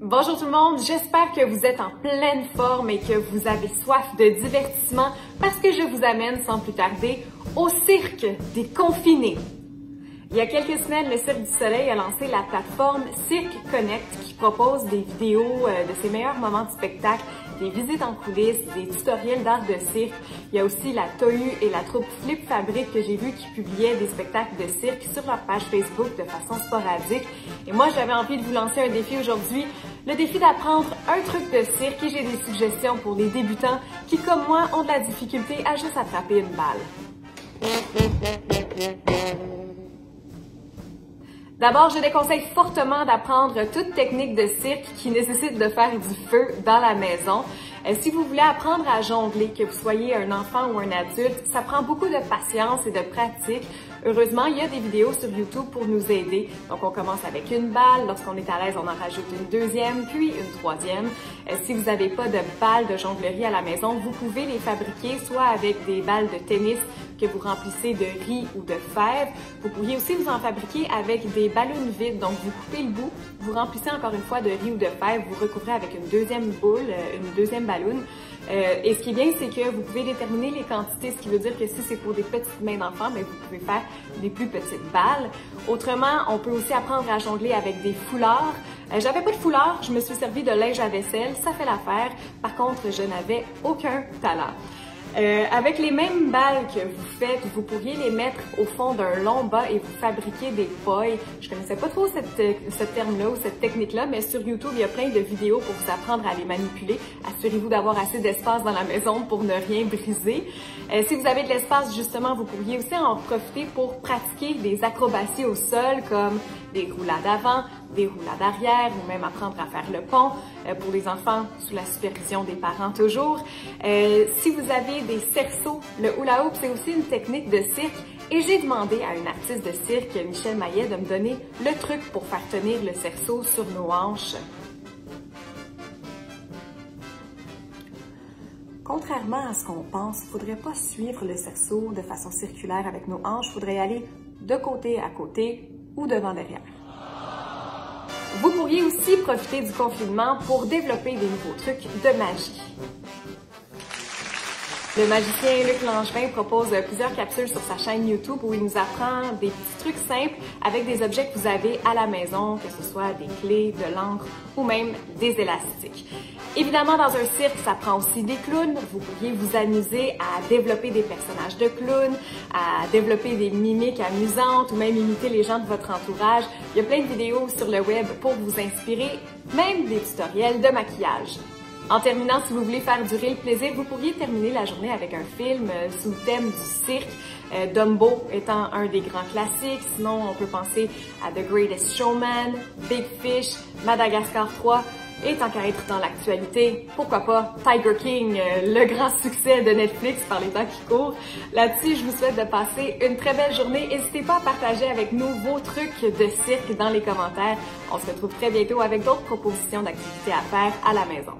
Bonjour tout le monde, j'espère que vous êtes en pleine forme et que vous avez soif de divertissement parce que je vous amène sans plus tarder au Cirque des confinés. Il y a quelques semaines, le Cirque du Soleil a lancé la plateforme Cirque Connect qui propose des vidéos de ses meilleurs moments de spectacle, des visites en coulisses, des tutoriels d'art de cirque. Il y a aussi la Tohu et la troupe Flip Fabric que j'ai vu qui publiaient des spectacles de cirque sur leur page Facebook de façon sporadique. Et moi, j'avais envie de vous lancer un défi aujourd'hui, le défi d'apprendre un truc de cirque et j'ai des suggestions pour les débutants qui, comme moi, ont de la difficulté à juste attraper une balle. D'abord, je déconseille fortement d'apprendre toute technique de cirque qui nécessite de faire du feu dans la maison. Si vous voulez apprendre à jongler, que vous soyez un enfant ou un adulte, ça prend beaucoup de patience et de pratique. Heureusement, il y a des vidéos sur YouTube pour nous aider. Donc, on commence avec une balle. Lorsqu'on est à l'aise, on en rajoute une deuxième, puis une troisième. Si vous n'avez pas de balles de jonglerie à la maison, vous pouvez les fabriquer soit avec des balles de tennis que vous remplissez de riz ou de fèves. Vous pourriez aussi vous en fabriquer avec des ballons vides. Donc, vous coupez le bout, vous remplissez encore une fois de riz ou de fèves, vous recouvrez avec une deuxième boule, une deuxième ballon. Et ce qui est bien, c'est que vous pouvez déterminer les quantités, ce qui veut dire que si c'est pour des petites mains d'enfants, bien, vous pouvez faire des plus petites balles. Autrement, on peut aussi apprendre à jongler avec des foulards. J'avais pas de foulard, je me suis servi de linge à vaisselle, ça fait l'affaire. Par contre, je n'avais aucun talent. Avec les mêmes balles que vous faites, vous pourriez les mettre au fond d'un long bas et vous fabriquer des pailles. Je connaissais pas trop ce terme-là ou cette technique-là, mais sur YouTube, il y a plein de vidéos pour vous apprendre à les manipuler. Assurez-vous d'avoir assez d'espace dans la maison pour ne rien briser. Si vous avez de l'espace, justement, vous pourriez aussi en profiter pour pratiquer des acrobaties au sol, comme des roulades avant, des roulades arrière ou même apprendre à faire le pont pour les enfants sous la supervision des parents toujours. Si vous avez des cerceaux, le hula hoop, c'est aussi une technique de cirque et j'ai demandé à une artiste de cirque, Michel Maillet, de me donner le truc pour faire tenir le cerceau sur nos hanches. Contrairement à ce qu'on pense, il ne faudrait pas suivre le cerceau de façon circulaire avec nos hanches, il faudrait aller de côté à côté ou devant derrière. Vous pourriez aussi profiter du confinement pour développer des nouveaux trucs de magie. Le magicien Luc Langevin propose plusieurs capsules sur sa chaîne YouTube où il nous apprend des petits trucs simples avec des objets que vous avez à la maison, que ce soit des clés, de l'encre ou même des élastiques. Évidemment, dans un cirque, ça prend aussi des clowns. Vous pourriez vous amuser à développer des personnages de clowns, à développer des mimiques amusantes ou même imiter les gens de votre entourage. Il y a plein de vidéos sur le web pour vous inspirer, même des tutoriels de maquillage. En terminant, si vous voulez faire durer le plaisir, vous pourriez terminer la journée avec un film sous le thème du cirque, Dumbo étant un des grands classiques. Sinon, on peut penser à The Greatest Showman, Big Fish, Madagascar 3 et tant qu'à être dans l'actualité, pourquoi pas Tiger King, le grand succès de Netflix par les temps qui courent. Là-dessus, je vous souhaite de passer une très belle journée. N'hésitez pas à partager avec nous vos trucs de cirque dans les commentaires. On se retrouve très bientôt avec d'autres propositions d'activités à faire à la maison.